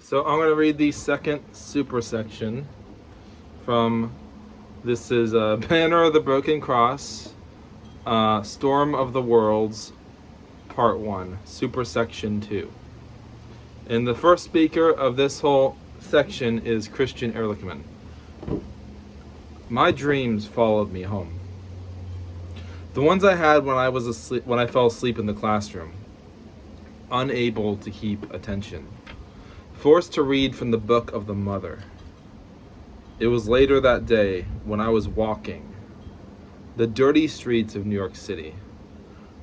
So I'm going to read the second Supra Section from, this is Banner of the Broken Cross, Storm of the Worlds, Part 1, Supra Section 2. And the first speaker of this whole section is Christian Ehrlichman. My dreams followed me home. The ones I had when I fell asleep in the classroom, unable to keep attention, forced to read from the book of the mother. It was later that day when I was walking the dirty streets of New York City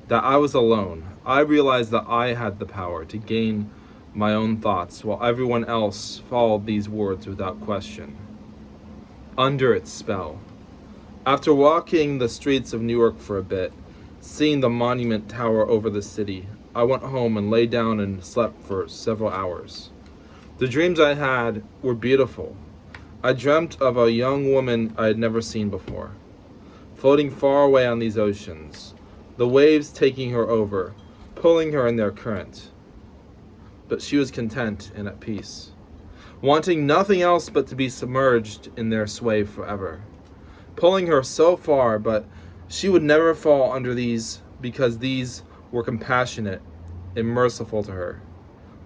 that I was alone. I realized that I had the power to gain my own thoughts while everyone else followed these words without question, under its spell. After walking the streets of New York for a bit, seeing the monument tower over the city, I went home and lay down and slept for several hours. The dreams I had were beautiful. I dreamt of a young woman I had never seen before, floating far away on these oceans, the waves taking her over, pulling her in their current. But she was content and at peace, wanting nothing else but to be submerged in their sway forever, pulling her so far, but she would never fall under these because these were compassionate and merciful to her,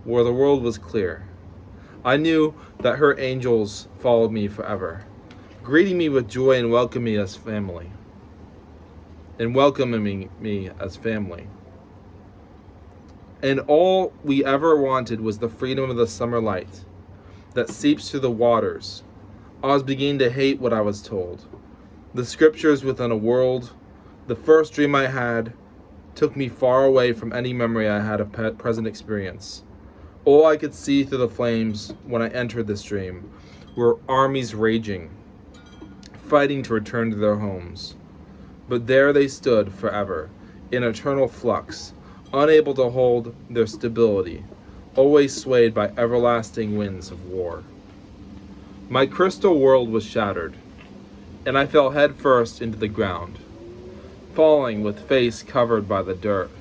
where the world was clear. I knew that her angels followed me forever, greeting me with joy and welcoming me as family. And all we ever wanted was the freedom of the summer light that seeps through the waters. I was beginning to hate what I was told. The scriptures within a world, the first dream I had, took me far away from any memory I had of present experience. All I could see through the flames when I entered this dream were armies raging, fighting to return to their homes. But there they stood forever, in eternal flux, unable to hold their stability, always swayed by everlasting winds of war. My crystal world was shattered, and I fell headfirst into the ground, falling with face covered by the dirt,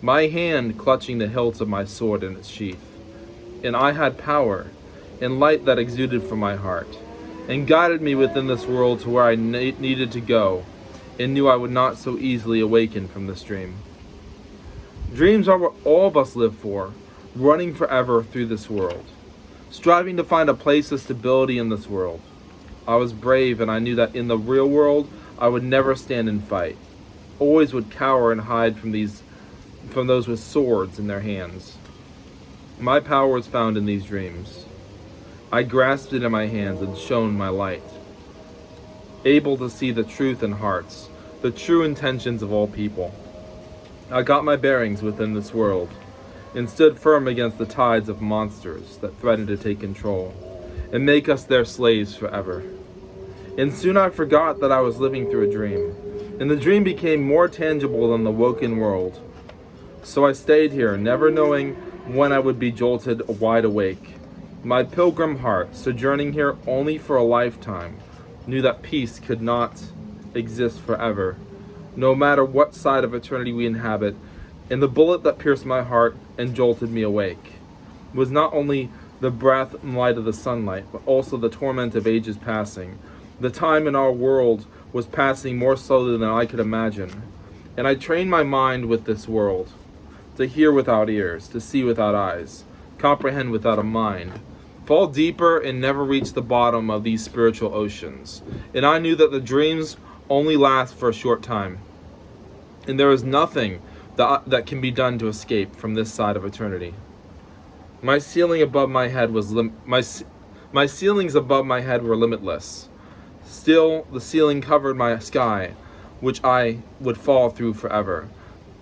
my hand clutching the hilt of my sword in its sheath. And I had power and light that exuded from my heart, and guided me within this world to where I needed to go, and knew I would not so easily awaken from this dream. Dreams are what all of us live for, running forever through this world, striving to find a place of stability in this world. I was brave, and I knew that in the real world I would never stand and fight, always would cower and hide from those with swords in their hands. My power was found in these dreams. I grasped it in my hands and shone my light, able to see the truth in hearts, the true intentions of all people. I got my bearings within this world, and stood firm against the tides of monsters that threatened to take control, and make us their slaves forever. And soon I forgot that I was living through a dream, and the dream became more tangible than the woken world. So I stayed here, never knowing when I would be jolted wide awake. My pilgrim heart, sojourning here only for a lifetime, knew that peace could not exist forever, no matter what side of eternity we inhabit. And the bullet that pierced my heart and jolted me awake was not only the breath and light of the sunlight, but also the torment of ages passing. The time in our world was passing more slowly than I could imagine, and I trained my mind with this world, to hear without ears, to see without eyes, comprehend without a mind, fall deeper and never reach the bottom of these spiritual oceans. And I knew that the dreams only last for a short time, and there is nothing that can be done to escape from this side of eternity. My ceilings above my head were limitless. Still, the ceiling covered my sky, which I would fall through forever.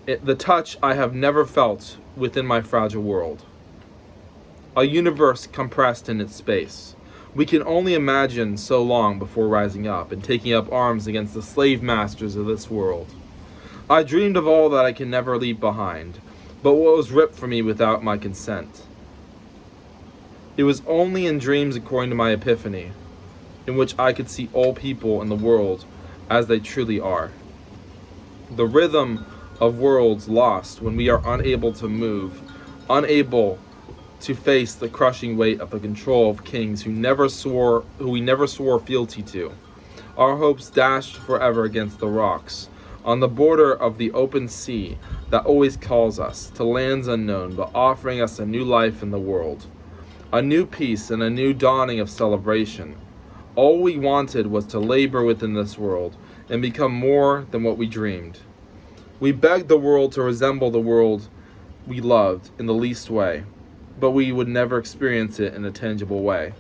The touch I have never felt within my fragile world. A universe compressed in its space. We can only imagine so long before rising up and taking up arms against the slave masters of this world. I dreamed of all that I can never leave behind, but what was ripped from me without my consent. It was only in dreams, according to my epiphany, in which I could see all people in the world as they truly are. The rhythm of worlds lost when we are unable to move, unable to face the crushing weight of the control of kings who we never swore fealty to. Our hopes dashed forever against the rocks, on the border of the open sea that always calls us to lands unknown, but offering us a new life in the world, a new peace and a new dawning of celebration. All we wanted was to labor within this world and become more than what we dreamed. We begged the world to resemble the world we loved in the least way, but we would never experience it in a tangible way.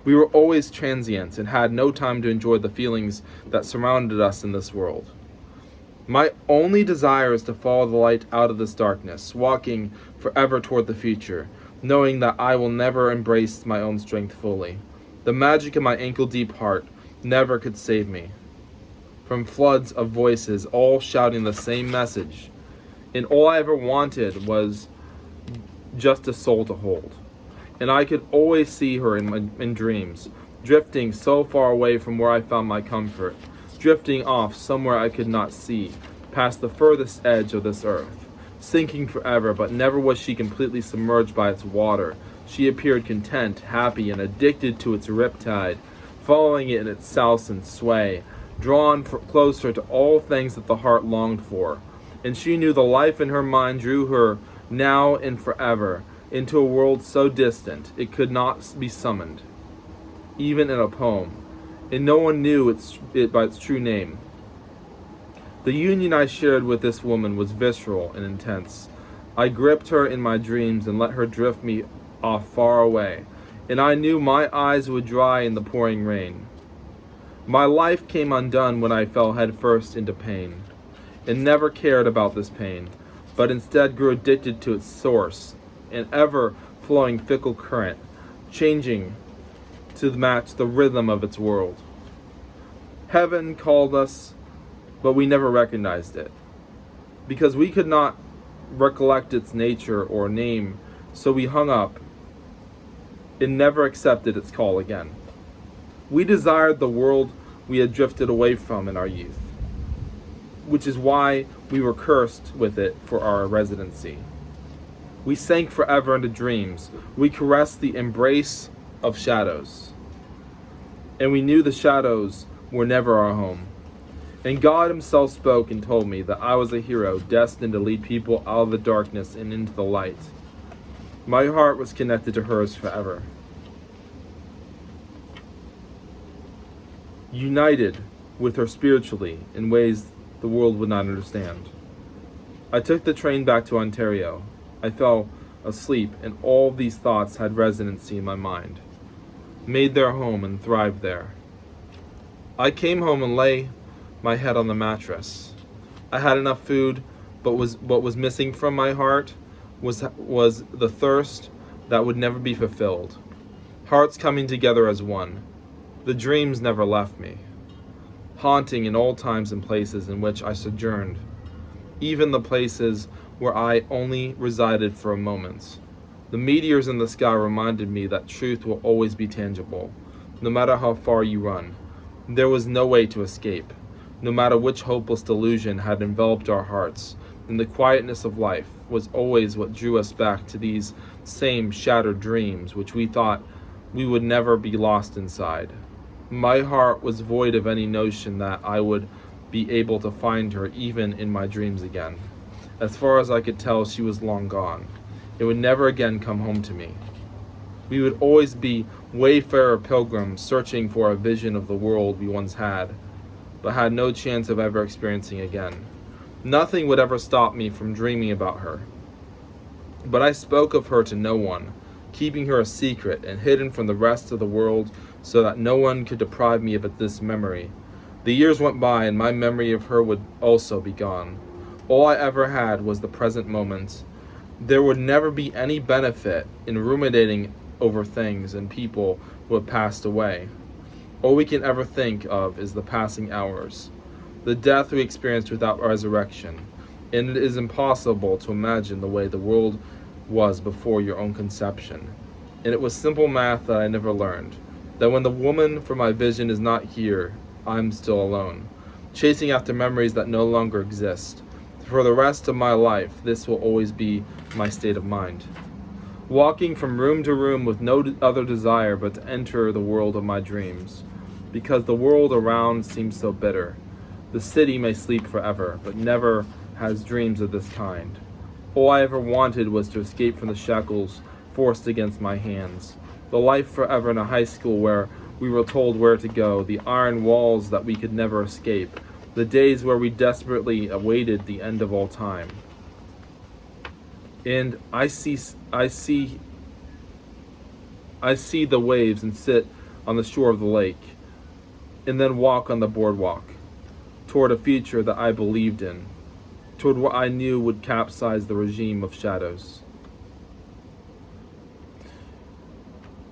We were always transient and had no time to enjoy the feelings that surrounded us in this world. My only desire is to follow the light out of this darkness, walking forever toward the future, knowing that I will never embrace my own strength fully. The magic in my ankle-deep heart never could save me from floods of voices all shouting the same message. And all I ever wanted was just a soul to hold. And I could always see her in dreams, drifting so far away from where I found my comfort, drifting off somewhere I could not see, past the furthest edge of this earth, sinking forever, but never was she completely submerged by its water. She appeared content, happy, and addicted to its riptide, following it in its souse and sway, drawn closer to all things that the heart longed for. And she knew the life in her mind drew her now and forever into a world so distant it could not be summoned, even in a poem, and no one knew it by its true name. The union I shared with this woman was visceral and intense. I gripped her in my dreams and let her drift me off far away, and I knew my eyes would dry in the pouring rain. My life came undone when I fell headfirst into pain, and never cared about this pain, but instead grew addicted to its source, an ever-flowing fickle current, changing to match the rhythm of its world. Heaven called us, but we never recognized it, because we could not recollect its nature or name, so we hung up and never accepted its call again. We desired the world we had drifted away from in our youth, which is why we were cursed with it for our residency. We sank forever into dreams. We caressed the embrace of shadows, and we knew the shadows were never our home. And God himself spoke and told me that I was a hero destined to lead people out of the darkness and into the light. My heart was connected to hers forever, united with her spiritually in ways the world would not understand. I took the train back to Ontario. I fell asleep, and all these thoughts had residency in my mind, made their home and thrived there. I came home and lay my head on the mattress. I had enough food, but what was missing from my heart was the thirst that would never be fulfilled. Hearts coming together as one. The dreams never left me, haunting in all times and places in which I sojourned, even the places where I only resided for a moment. The meteors in the sky reminded me that truth will always be tangible, no matter how far you run. There was no way to escape, no matter which hopeless delusion had enveloped our hearts, and the quietness of life was always what drew us back to these same shattered dreams which we thought we would never be lost inside. My heart was void of any notion that I would be able to find her even in my dreams again. As far as I could tell, she was long gone. It would never again come home to me. We would always be wayfarer pilgrims searching for a vision of the world we once had, but had no chance of ever experiencing again. Nothing would ever stop me from dreaming about her. But I spoke of her to no one, keeping her a secret and hidden from the rest of the world so that no one could deprive me of this memory. The years went by and my memory of her would also be gone. All I ever had was the present moment. There would never be any benefit in ruminating over things and people who have passed away. All we can ever think of is the passing hours, the death we experienced without resurrection, and it is impossible to imagine the way the world was before your own conception. And it was simple math that I never learned, that when the woman for my vision is not here, I'm still alone, chasing after memories that no longer exist. For the rest of my life, this will always be my state of mind. walking from room to room with no other desire but to enter the world of my dreams, because the world around seems so bitter. The city may sleep forever, but never has dreams of this kind. All I ever wanted was to escape from the shackles forced against my hands. The life forever in a high school where we were told where to go, the iron walls that we could never escape, the days where we desperately awaited the end of all time. And I see the waves and sit on the shore of the lake, and then walk on the boardwalk toward a future that I believed in, toward what I knew would capsize the regime of shadows.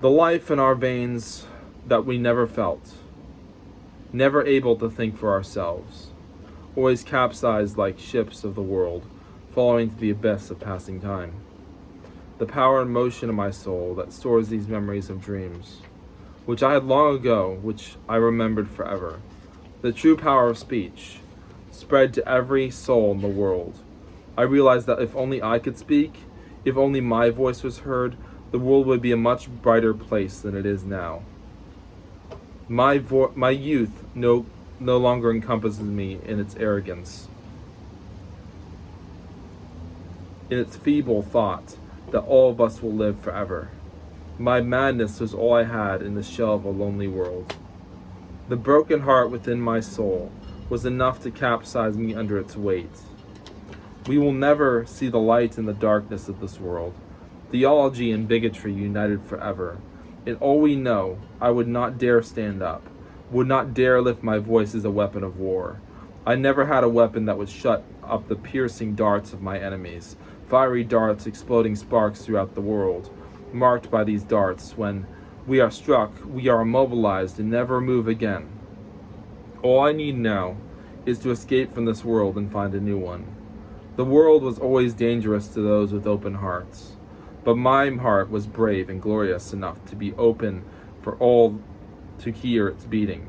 The life in our veins that we never felt, never able to think for ourselves, always capsized like ships of the world, falling to the abyss of passing time. The power and motion of my soul that stores these memories of dreams, which I had long ago, which I remembered forever. The true power of speech, spread to every soul in the world. I realized that if only I could speak, if only my voice was heard, the world would be a much brighter place than it is now. My youth no longer encompasses me in its arrogance, in its feeble thought that all of us will live forever. My madness was all I had in the shell of a lonely world. The broken heart within my soul was enough to capsize me under its weight. We will never see the light in the darkness of this world. Theology and bigotry united forever. In all we know, I would not dare stand up, would not dare lift my voice as a weapon of war. I never had a weapon that would shut up the piercing darts of my enemies, fiery darts exploding sparks throughout the world, marked by these darts. When we are struck, we are immobilized and never move again. All I need now is to escape from this world and find a new one. The world was always dangerous to those with open hearts, but my heart was brave and glorious enough to be open for all to hear its beating.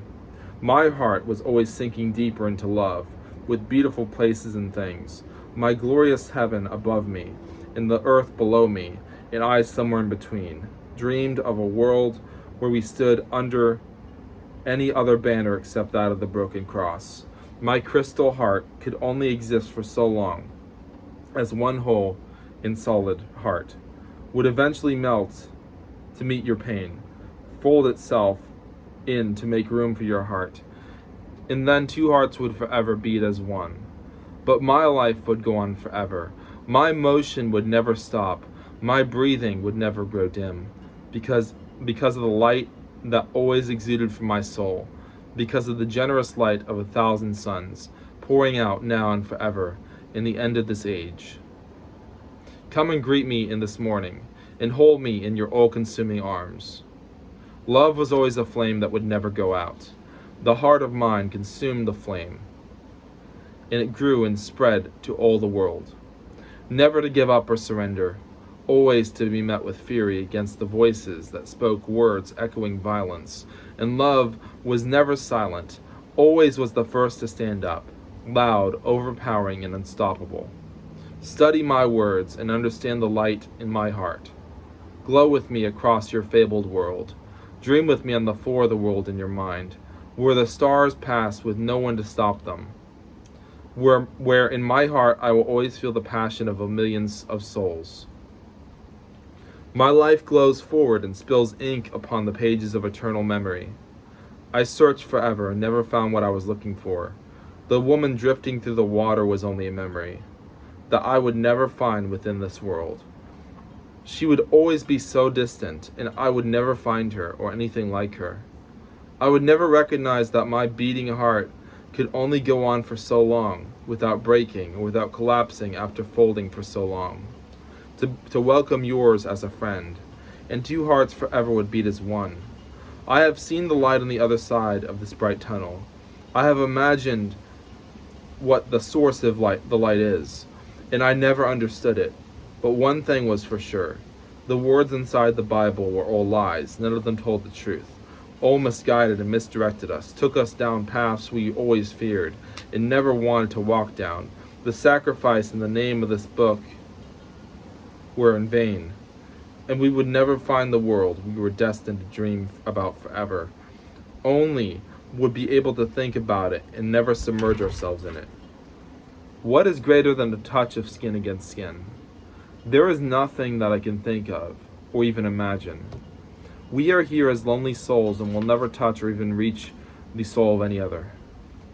My heart was always sinking deeper into love, with beautiful places and things, my glorious heaven above me, and the earth below me, and I somewhere in between, dreamed of a world where we stood under any other banner except that of the broken cross. My crystal heart could only exist for so long, as one whole and solid heart would eventually melt to meet your pain, fold itself in to make room for your heart, and then two hearts would forever beat as one. But my life would go on forever. My motion would never stop. My breathing would never grow dim, because of the light that always exuded from my soul, because of the generous light of 1,000 suns, pouring out now and forever in the end of this age. Come and greet me in this morning, and hold me in your all-consuming arms. Love was always a flame that would never go out. The heart of mine consumed the flame, and it grew and spread to all the world. Never to give up or surrender, always to be met with fury against the voices that spoke words echoing violence. And love was never silent, always was the first to stand up, loud, overpowering, and unstoppable. Study my words and understand the light in my heart. Glow with me across your fabled world. Dream with me on the floor of the world in your mind, where the stars pass with no one to stop them. Where in my heart I will always feel the passion of millions of souls. My life glows forward and spills ink upon the pages of eternal memory. I searched forever and never found what I was looking for. The woman drifting through the water was only a memory that I would never find within this world. She would always be so distant, and I would never find her or anything like her. I would never recognize that my beating heart could only go on for so long, without breaking or without collapsing after folding for so long. To welcome yours as a friend, and two hearts forever would beat as one. I have seen the light on the other side of this bright tunnel. I have imagined what the source of the light is, and I never understood it. But one thing was for sure. The words inside the Bible were all lies. None of them told the truth. All misguided and misdirected us, took us down paths we always feared and never wanted to walk down. The sacrifice in the name of this book were in vain. and we would never find the world we were destined to dream about forever. Only would be able to think about it and never submerge ourselves in it. What is greater than the touch of skin against skin? There is nothing that I can think of or even imagine. We are here as lonely souls and will never touch or even reach the soul of any other.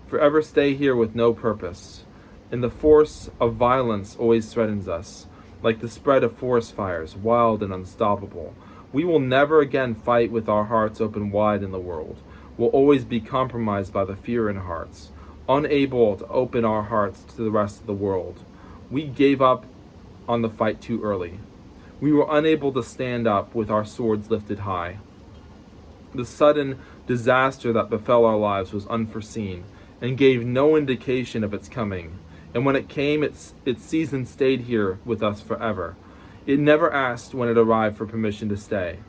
Forever stay here with no purpose. And the force of violence always threatens us, like the spread of forest fires, wild and unstoppable. We will never again fight with our hearts open wide in the world. We'll always be compromised by the fear in hearts, unable to open our hearts to the rest of the world. We gave up on the fight too early. We were unable to stand up with our swords lifted high. The sudden disaster that befell our lives was unforeseen and gave no indication of its coming. And when it came, its season stayed here with us forever. It never asked when it arrived for permission to stay,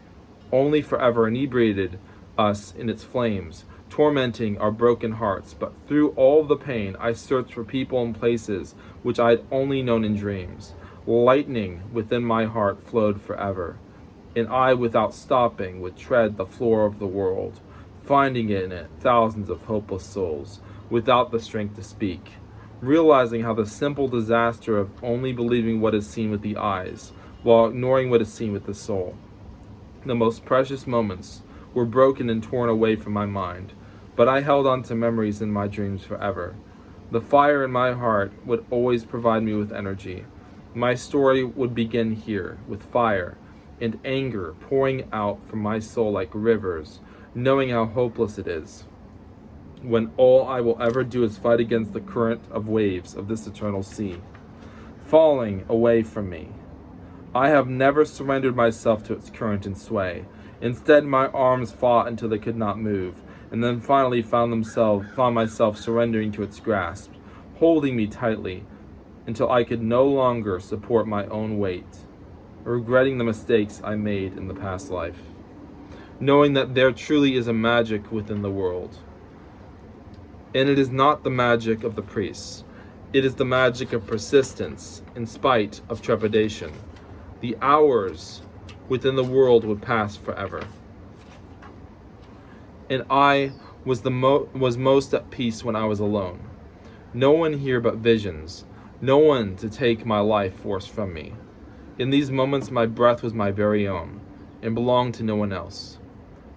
only forever inebriated us in its flames, tormenting our broken hearts. But through all the pain, I searched for people and places which I had only known in dreams. Lightning within my heart flowed forever, and I, without stopping, would tread the floor of the world, finding in it thousands of hopeless souls, without the strength to speak, realizing how the simple disaster of only believing what is seen with the eyes, while ignoring what is seen with the soul. The most precious moments were broken and torn away from my mind, but I held on to memories in my dreams forever. The fire in my heart would always provide me with energy. My story would begin here, with fire and anger pouring out from my soul like rivers, knowing how hopeless it is, when all I will ever do is fight against the current of waves of this eternal sea, falling away from me. I have never surrendered myself to its current and sway. Instead, my arms fought until they could not move, and then finally found myself surrendering to its grasp, holding me tightly until I could no longer support my own weight, regretting the mistakes I made in the past life, knowing that there truly is a magic within the world. And it is not the magic of the priests. It is the magic of persistence in spite of trepidation. The hours within the world would pass forever. And I was most at peace when I was alone. No one here but visions, no one to take my life force from me. In these moments my breath was my very own, and belonged to no one else.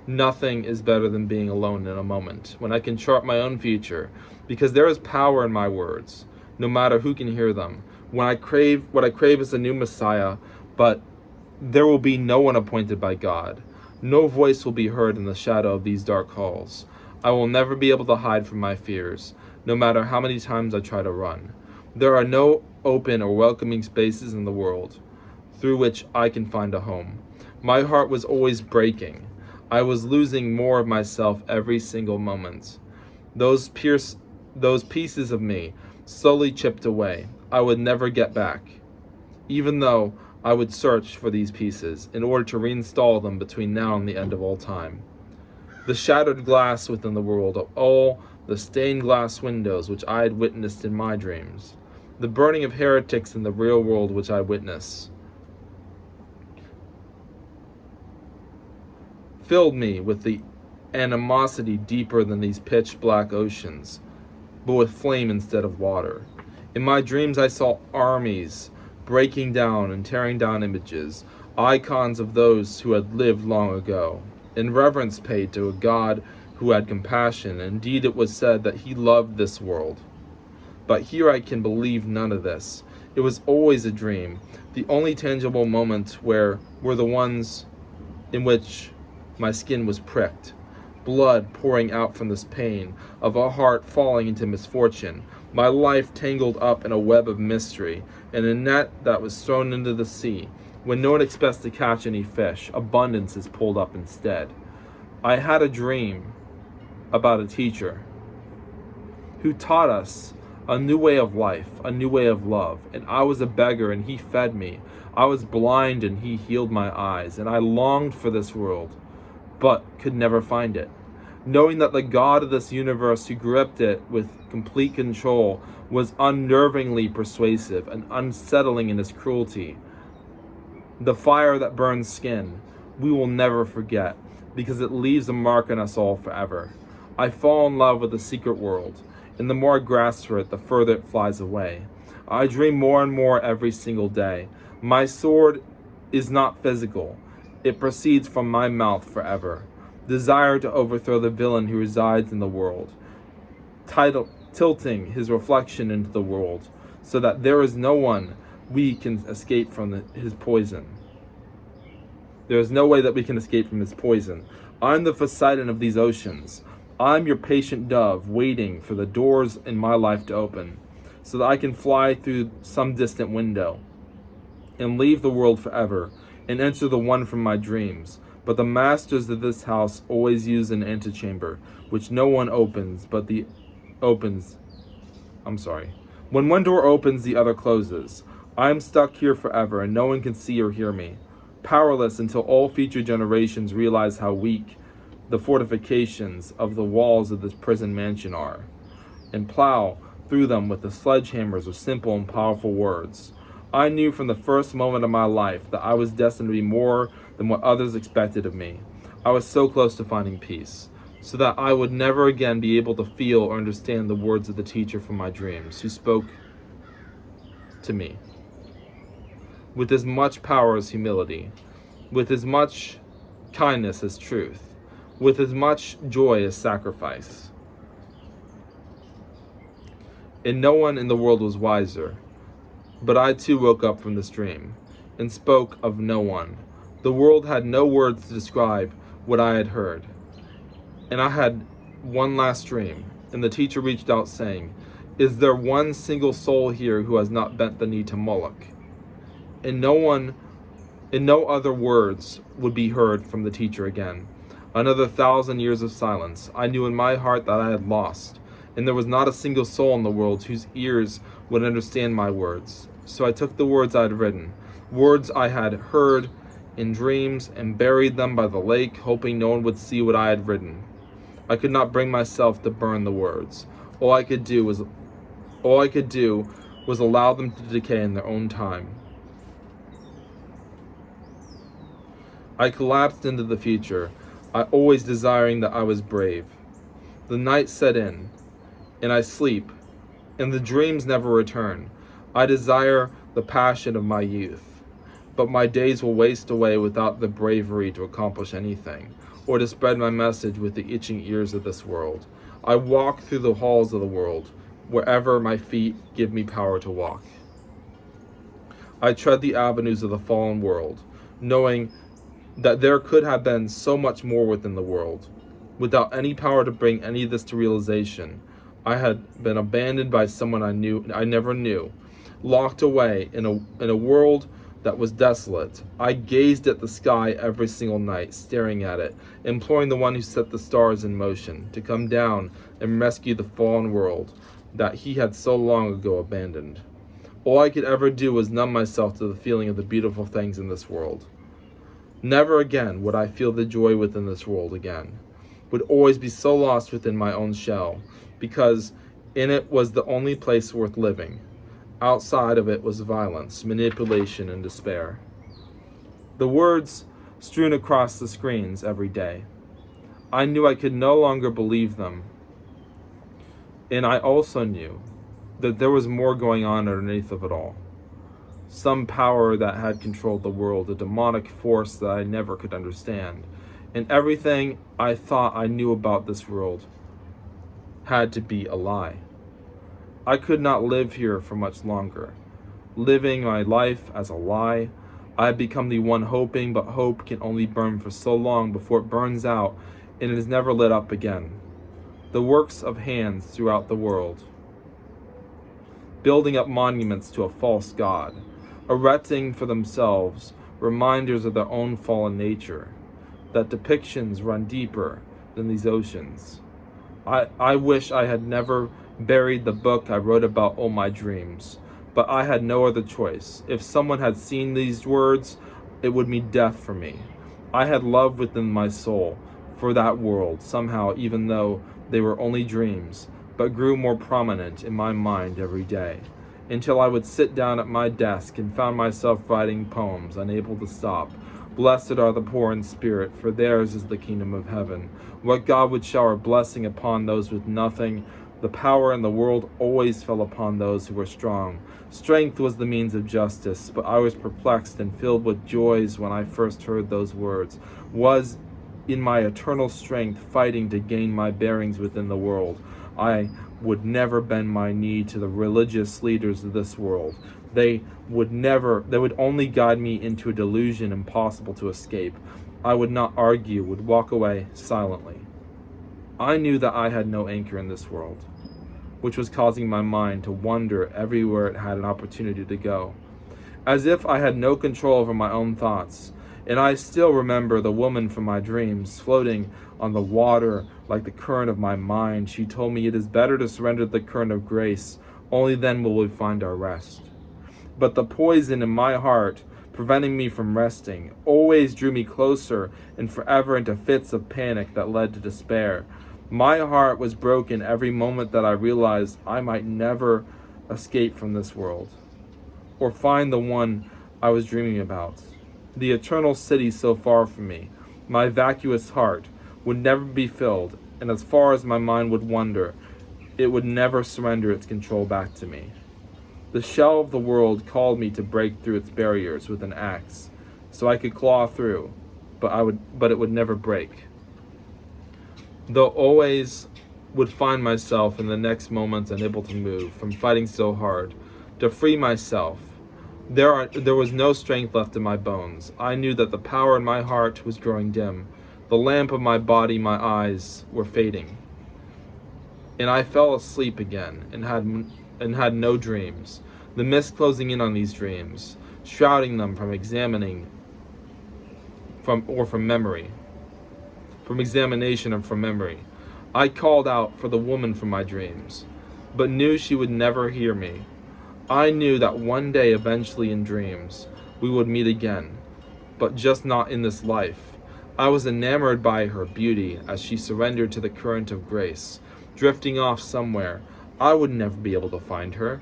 Nothing is better than being alone in a moment, when I can chart my own future, because there is power in my words, no matter who can hear them. What I crave is a new Messiah, but there will be no one appointed by God. No voice will be heard in the shadow of these dark halls. I will never be able to hide from my fears, no matter how many times I try to run. There are no open or welcoming spaces in the world through which I can find a home. My heart was always breaking. I was losing more of myself every single moment. Those pieces of me slowly chipped away. I would never get back, even though I would search for these pieces in order to reinstall them between now and the end of all time. The shattered glass within the world of all the stained glass windows which I had witnessed in my dreams, the burning of heretics in the real world which I witnessed, filled me with the animosity deeper than these pitch black oceans, but with flame instead of water. In my dreams I saw armies breaking down and tearing down images, icons of those who had lived long ago, in reverence paid to a God who had compassion. Indeed, it was said that he loved this world. But here I can believe none of this. It was always a dream. The only tangible moments were the ones in which my skin was pricked, blood pouring out from this pain of a heart falling into misfortune, my life tangled up in a web of mystery, and a net that was thrown into the sea. When no one expects to catch any fish, abundance is pulled up instead. I had a dream about a teacher who taught us a new way of life, a new way of love, and I was a beggar and he fed me. I was blind and he healed my eyes, and I longed for this world, but could never find it. Knowing that the God of this universe who gripped it with complete control was unnervingly persuasive and unsettling in his cruelty. The fire that burns skin, we will never forget, because it leaves a mark on us all forever. I fall in love with the secret world, and the more I grasp for it, the further it flies away. I dream more and more every single day. My sword is not physical. It proceeds from my mouth forever. Desire to overthrow the villain who resides in the world, tilting his reflection into the world, so that there is no one we can escape from his poison. There is no way that we can escape from his poison. I'm the Poseidon of these oceans. I'm your patient dove, waiting for the doors in my life to open, so that I can fly through some distant window and leave the world forever and enter the one from my dreams. But the masters of this house always use an antechamber, which no one opens, When one door opens, the other closes. I am stuck here forever, and no one can see or hear me. Powerless until all future generations realize how weak the fortifications of the walls of this prison mansion are, and plow through them with the sledgehammers of simple and powerful words. I knew from the first moment of my life that I was destined to be more than what others expected of me. I was so close to finding peace, so that I would never again be able to feel or understand the words of the teacher from my dreams, who spoke to me with as much power as humility, with as much kindness as truth, with as much joy as sacrifice. And no one in the world was wiser. But I too woke up from this dream, and spoke of no one. The world had no words to describe what I had heard. And I had one last dream, and the teacher reached out saying, "Is there one single soul here who has not bent the knee to Moloch?" And no other words would be heard from the teacher again. Another 1,000 years of silence. I knew in my heart that I had lost, and there was not a single soul in the world whose ears would understand my words. So I took the words I had written, words I had heard in dreams, and buried them by the lake, hoping no one would see what I had written. I could not bring myself to burn the words. All I could do was allow them to decay in their own time. I collapsed into the future, I always desiring that I was brave. The night set in, and I sleep, and the dreams never return. I desire the passion of my youth, but my days will waste away without the bravery to accomplish anything, or to spread my message with the itching ears of this world. I walk through the halls of the world, wherever my feet give me power to walk. I tread the avenues of the fallen world, knowing that there could have been so much more within the world. Without any power to bring any of this to realization, I had been abandoned by someone I never knew, locked away in a world that was desolate. I gazed at the sky every single night, staring at it, imploring the one who set the stars in motion to come down and rescue the fallen world that he had so long ago abandoned. All I could ever do was numb myself to the feeling of the beautiful things in this world. Never again would I feel the joy within this world again. Would always be so lost within my own shell, because in it was the only place worth living. Outside of it was violence, manipulation, and despair. The words strewn across the screens every day. I knew I could no longer believe them. And I also knew that there was more going on underneath of it all. Some power that had controlled the world, a demonic force that I never could understand. And everything I thought I knew about this world had to be a lie. I could not live here for much longer. Living my life as a lie, I had become the one hoping, but hope can only burn for so long before it burns out and it is never lit up again. The works of hands throughout the world, building up monuments to a false god, erecting for themselves reminders of their own fallen nature, that depictions run deeper than these oceans. I wish I had never buried the book I wrote about all my dreams, but I had no other choice. If someone had seen these words, it would mean death for me. I had love within my soul for that world, somehow, even though they were only dreams, but grew more prominent in my mind every day. until I would sit down at my desk and found myself writing poems, unable to stop. Blessed are the poor in spirit, for theirs is the kingdom of heaven. What God would shower blessing upon those with nothing, the power in the world always fell upon those who were strong. Strength was the means of justice, but I was perplexed and filled with joys when I first heard those words. Was in my eternal strength fighting to gain my bearings within the world. I would never bend my knee to the religious leaders of this world. They would only guide me into a delusion impossible to escape. I would not argue, would walk away silently. I knew that I had no anchor in this world, which was causing my mind to wander everywhere it had an opportunity to go, as if I had no control over my own thoughts. And I still remember the woman from my dreams, floating on the water like the current of my mind. She told me it is better to surrender to the current of grace. Only then will we find our rest. But the poison in my heart, preventing me from resting, always drew me closer and forever into fits of panic that led to despair. My heart was broken every moment that I realized I might never escape from this world, or find the one I was dreaming about. The eternal city so far from me, my vacuous heart, would never be filled, and as far as my mind would wander, it would never surrender its control back to me. The shell of the world called me to break through its barriers with an axe, so I could claw through, but it would never break. Though always would find myself in the next moments unable to move from fighting so hard to free myself. There was no strength left in my bones. I knew that the power in my heart was growing dim. The lamp of my body, my eyes, were fading. And I fell asleep again and had no dreams. The mist closing in on these dreams, shrouding them from examination and from memory. I called out for the woman from my dreams, but knew she would never hear me. I knew that one day, eventually in dreams, we would meet again, but just not in this life. I was enamored by her beauty as she surrendered to the current of grace, drifting off somewhere. I would never be able to find her.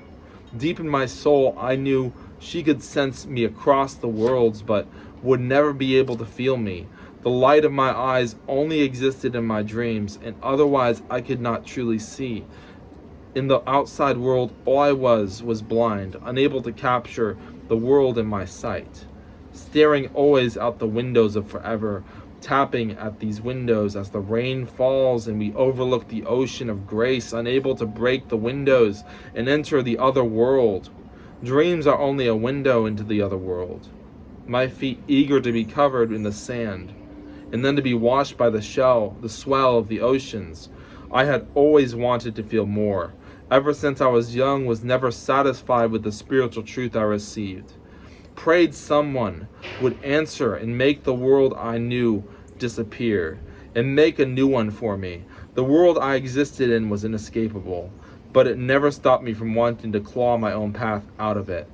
Deep in my soul, I knew she could sense me across the worlds, but would never be able to feel me. The light of my eyes only existed in my dreams, and otherwise I could not truly see. In the outside world, all I was blind, unable to capture the world in my sight, staring always out the windows of forever, tapping at these windows as the rain falls and we overlook the ocean of grace, unable to break the windows and enter the other world. Dreams are only a window into the other world. My feet eager to be covered in the sand, and then to be washed by the swell of the oceans. I had always wanted to feel more. Ever since I was young, was never satisfied with the spiritual truth I received. Prayed someone would answer and make the world I knew disappear, and make a new one for me. The world I existed in was inescapable, but it never stopped me from wanting to claw my own path out of it.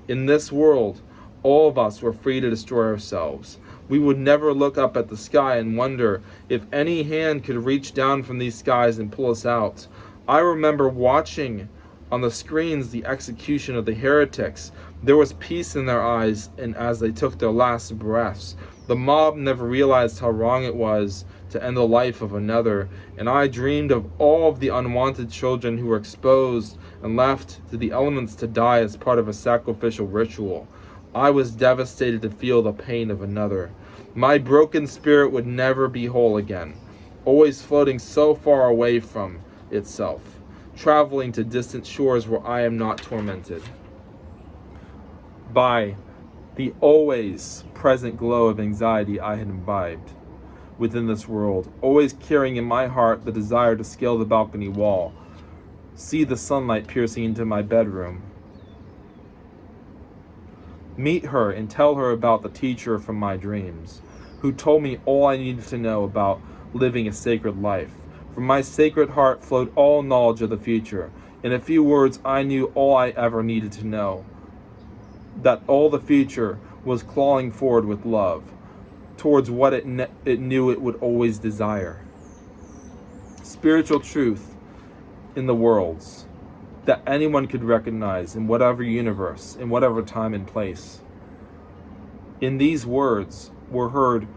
In this world, all of us were free to destroy ourselves. We would never look up at the sky and wonder if any hand could reach down from these skies and pull us out. I remember watching on the screens the execution of the heretics. There was peace in their eyes, and as they took their last breaths, the mob never realized how wrong it was to end the life of another, and I dreamed of all of the unwanted children who were exposed and left to the elements to die as part of a sacrificial ritual. I was devastated to feel the pain of another. My broken spirit would never be whole again, always floating so far away from itself, traveling to distant shores where I am not tormented by the always present glow of anxiety I had imbibed within this world, always carrying in my heart the desire to scale the balcony wall, see the sunlight piercing into my bedroom, meet her and tell her about the teacher from my dreams, who told me all I needed to know about living a sacred life. From my sacred heart flowed all knowledge of the future. In a few words, I knew all I ever needed to know, that all the future was clawing forward with love, towards what it knew it would always desire. Spiritual truth in the worlds. that anyone could recognize in whatever universe, in whatever time and place. In these words were heard,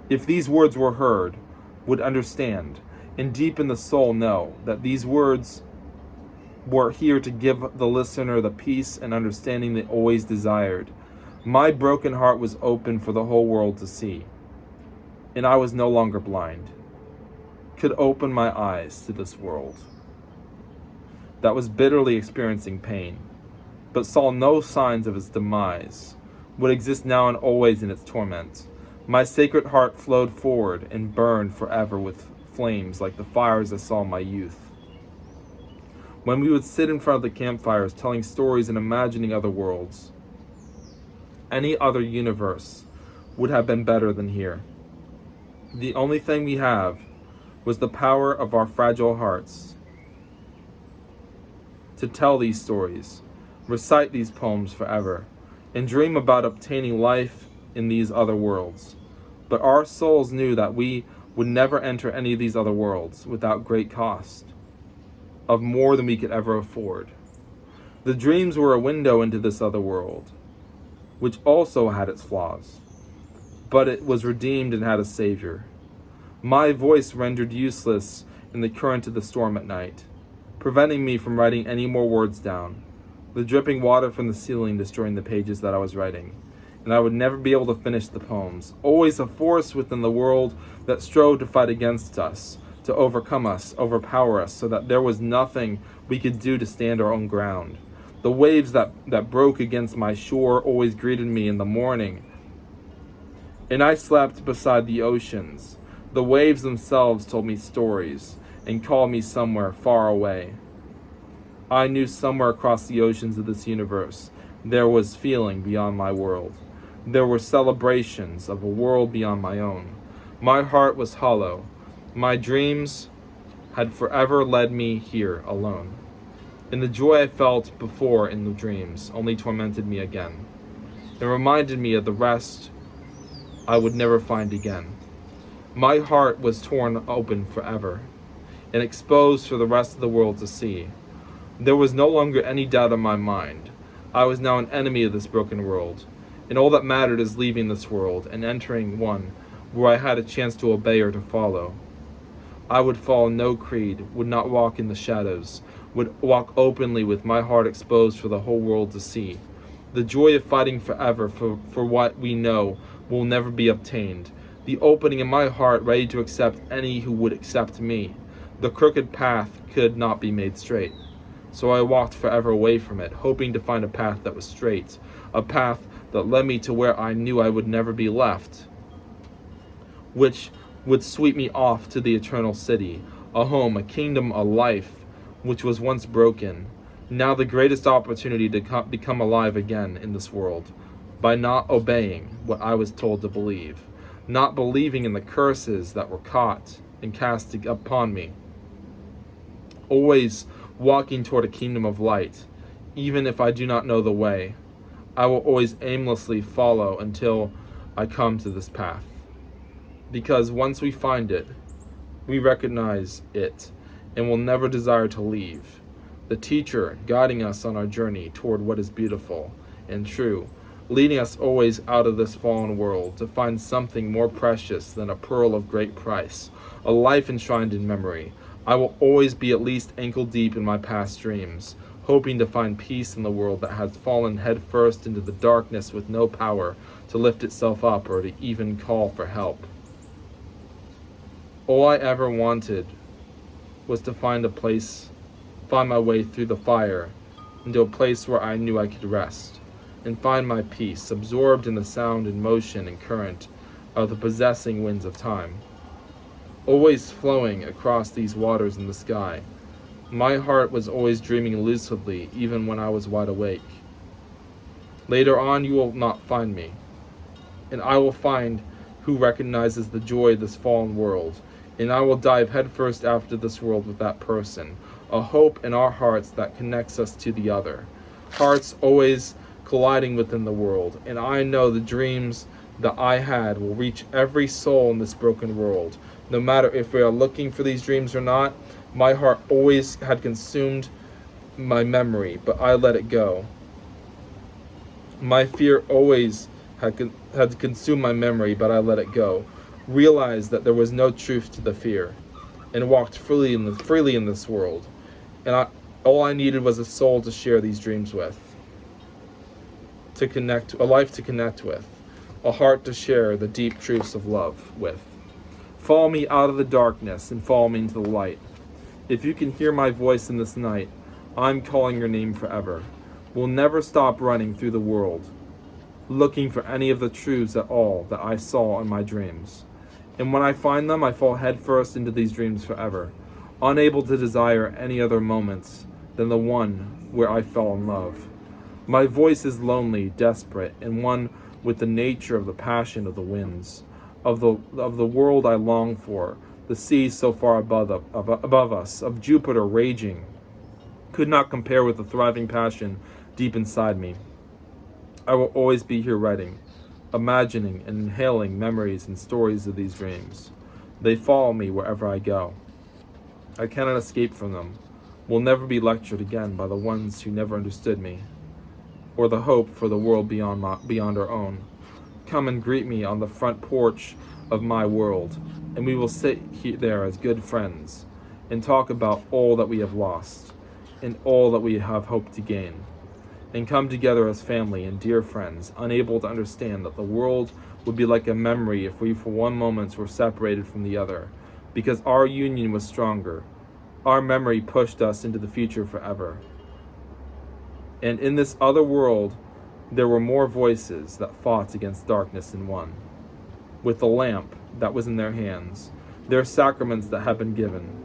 if these words were heard, would understand, and deep in the soul know that these words were here to give the listener the peace and understanding they always desired. My broken heart was open for the whole world to see, and I was no longer blind, could open my eyes to this world that was bitterly experiencing pain, but saw no signs of its demise, would exist now and always in its torment. My sacred heart flowed forward and burned forever with flames like the fires I saw in my youth. When we would sit in front of the campfires telling stories and imagining other worlds, any other universe would have been better than here. The only thing we have was the power of our fragile hearts to tell these stories, recite these poems forever, and dream about obtaining life in these other worlds. But our souls knew that we would never enter any of these other worlds without great cost, of more than we could ever afford. The dreams were a window into this other world, which also had its flaws, but it was redeemed and had a savior. My voice rendered useless in the current of the storm at night, preventing me from writing any more words down, the dripping water from the ceiling destroying the pages that I was writing, and I would never be able to finish the poems. Always a force within the world that strove to fight against us, to overcome us, overpower us, so that there was nothing we could do to stand our own ground. The waves that broke against my shore always greeted me in the morning, and I slept beside the oceans. The waves themselves told me stories and called me somewhere far away. I knew somewhere across the oceans of this universe there was feeling beyond my world. There were celebrations of a world beyond my own. My heart was hollow. My dreams had forever led me here alone. And the joy I felt before in the dreams only tormented me again. It reminded me of the rest I would never find again. My heart was torn open forever and exposed for the rest of the world to see. There was no longer any doubt in my mind. I was now an enemy of this broken world, and all that mattered is leaving this world and entering one where I had a chance to obey or to follow. I would follow no creed, would not walk in the shadows, would walk openly with my heart exposed for the whole world to see. The joy of fighting forever for what we know will never be obtained. The opening in my heart ready to accept any who would accept me. The crooked path could not be made straight. So I walked forever away from it, hoping to find a path that was straight, a path that led me to where I knew I would never be left, which would sweep me off to the eternal city, a home, a kingdom, a life, which was once broken. Now the greatest opportunity to become alive again in this world, by not obeying what I was told to believe, not believing in the curses that were caught and cast upon me. Always walking toward a kingdom of light, even if I do not know the way. I will always aimlessly follow until I come to this path. Because once we find it, we recognize it and will never desire to leave. The teacher guiding us on our journey toward what is beautiful and true, leading us always out of this fallen world to find something more precious than a pearl of great price, a life enshrined in memory. I will always be at least ankle deep in my past dreams, hoping to find peace in the world that has fallen headfirst into the darkness with no power to lift itself up or to even call for help. All I ever wanted was to find my way through the fire into a place where I knew I could rest and find my peace, absorbed in the sound and motion and current of the possessing winds of time, always flowing across these waters in the sky. My heart was always dreaming lucidly, even when I was wide awake. Later on, you will not find me, and I will find who recognizes the joy of this fallen world, and I will dive headfirst after this world with that person, a hope in our hearts that connects us to the other, hearts always colliding within the world. And I know the dreams that I had will reach every soul in this broken world. No matter if we are looking for these dreams or not, My heart always had consumed my memory, but I let it go. My fear always had consumed my memory, but I let it go. Realized that there was no truth to the fear, and walked freely in this world. And all I needed was a soul to share these dreams with, a life to connect with, a heart to share the deep truths of love with. Follow me out of the darkness and follow me into the light. If you can hear my voice in this night, I'm calling your name forever. We'll never stop running through the world, looking for any of the truths at all that I saw in my dreams. And when I find them, I fall headfirst into these dreams forever, unable to desire any other moments than the one where I fell in love. My voice is lonely, desperate, and one with the nature of the passion of the winds, of the world I long for, the sea so far above us, of Jupiter raging, could not compare with the thriving passion deep inside me. I will always be here writing, imagining and inhaling memories and stories of these dreams. They follow me wherever I go. I cannot escape from them, will never be lectured again by the ones who never understood me, or the hope for the world beyond our own. Come and greet me on the front porch of my world, and we will sit there as good friends and talk about all that we have lost and all that we have hoped to gain, and come together as family and dear friends, unable to understand that the world would be like a memory if we for one moment were separated from the other, because our union was stronger. Our memory pushed us into the future forever. And in this other world, there were more voices that fought against darkness than one. With the lamp that was in their hands, their sacraments that had been given,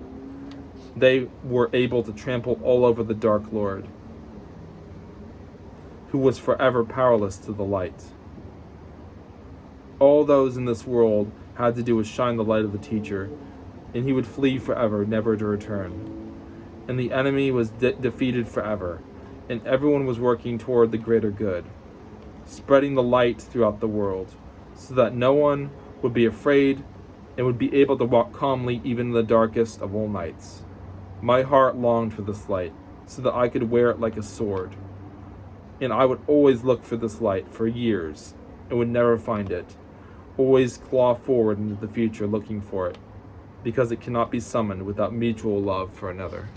they were able to trample all over the Dark Lord, who was forever powerless to the light. All those in this world had to do was shine the light of the teacher, and he would flee forever, never to return. And the enemy was defeated forever, and everyone was working toward the greater good, spreading the light throughout the world, so that no one would be afraid and would be able to walk calmly even in the darkest of all nights. My heart longed for this light, so that I could wear it like a sword. And I would always look for this light for years, and would never find it, always claw forward into the future looking for it, because it cannot be summoned without mutual love for another.